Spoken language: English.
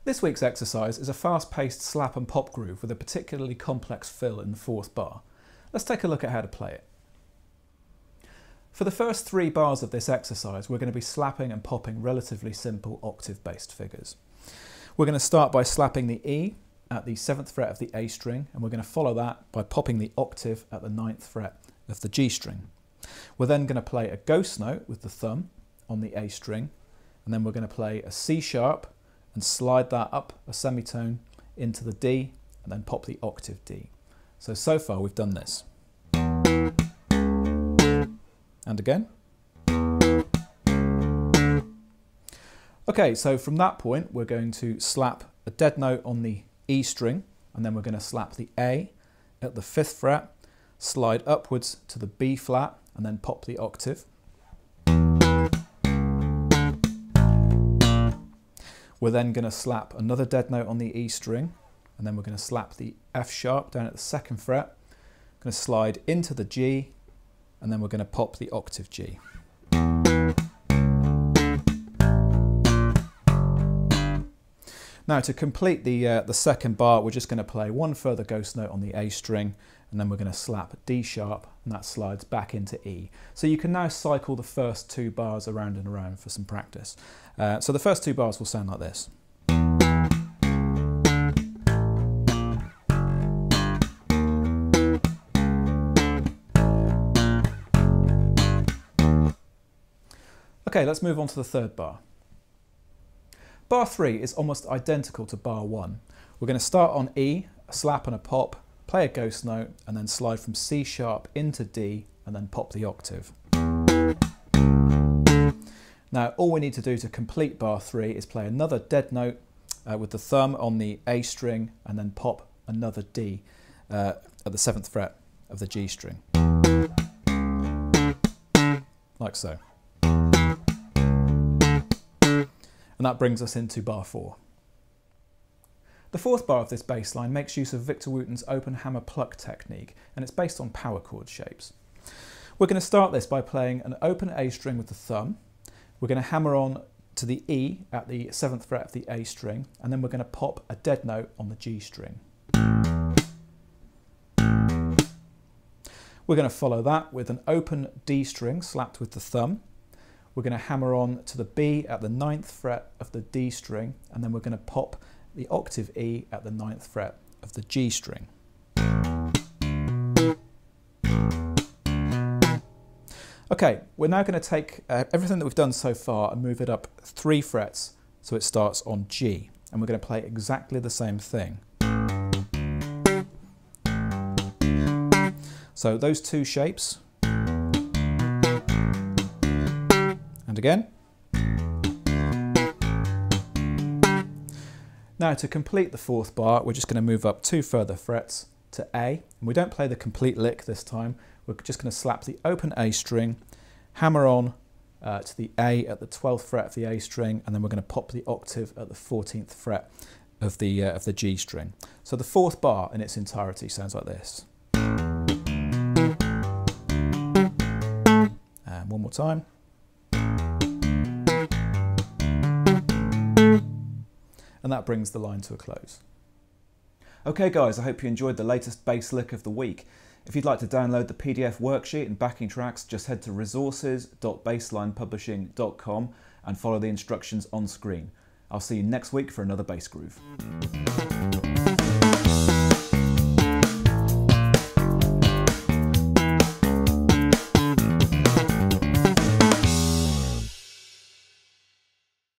This week's exercise is a fast-paced slap and pop groove with a particularly complex fill in the fourth bar. Let's take a look at how to play it. For the first 3 bars of this exercise, we're going to be slapping and popping relatively simple octave-based figures. We're going to start by slapping the E at the 7th fret of the A string, and we're going to follow that by popping the octave at the 9th fret of the G string. We're then going to play a ghost note with the thumb on the A string, and then we're going to play a C sharp and slide that up a semitone into the D, and then pop the octave D. So far we've done this. And again. Okay, so from that point we're going to slap a dead note on the E string, and then we're going to slap the A at the 5th fret, slide upwards to the B flat, and then pop the octave. We're then going to slap another dead note on the E string, and then we're going to slap the F sharp down at the 2nd fret, going to slide into the G, and then we're going to pop the octave G. Now to complete the second bar, we're just going to play one further ghost note on the A string, and then we're going to slap a D sharp, and that slides back into E. So you can now cycle the first 2 bars around and around for some practice. So the first 2 bars will sound like this. Okay, let's move on to the 3rd bar. Bar 3 is almost identical to bar 1. We're going to start on E, a slap and a pop, play a ghost note, and then slide from C sharp into D, and then pop the octave. Now all we need to do to complete bar 3 is play another dead note with the thumb on the A string, and then pop another D at the 7th fret of the G string. Like so. And that brings us into bar 4. The 4th bar of this bass line makes use of Victor Wooten's open-hammer-pluck technique, and it's based on power chord shapes. We're going to start this by playing an open A string with the thumb. We're going to hammer on to the E at the 7th fret of the A string, and then we're going to pop a dead note on the G string. We're going to follow that with an open D string slapped with the thumb. We're going to hammer on to the B at the 9th fret of the D string, and then we're going to pop the octave E at the 9th fret of the G string. Okay, we're now going to take everything that we've done so far and move it up 3 frets so it starts on G, and we're going to play exactly the same thing. So those 2 shapes. And again. Now to complete the 4th bar, we're just going to move up 2 further frets to A. And we don't play the complete lick this time. We're just going to slap the open A string, hammer on to the A at the 12th fret of the A string, and then we're going to pop the octave at the 14th fret of the G string. So the 4th bar in its entirety sounds like this. And one more time. And that brings the line to a close. Okay guys, I hope you enjoyed the latest bass lick of the week. If you'd like to download the PDF worksheet and backing tracks, just head to resources.basslinepublishing.com and follow the instructions on screen. I'll see you next week for another bass groove.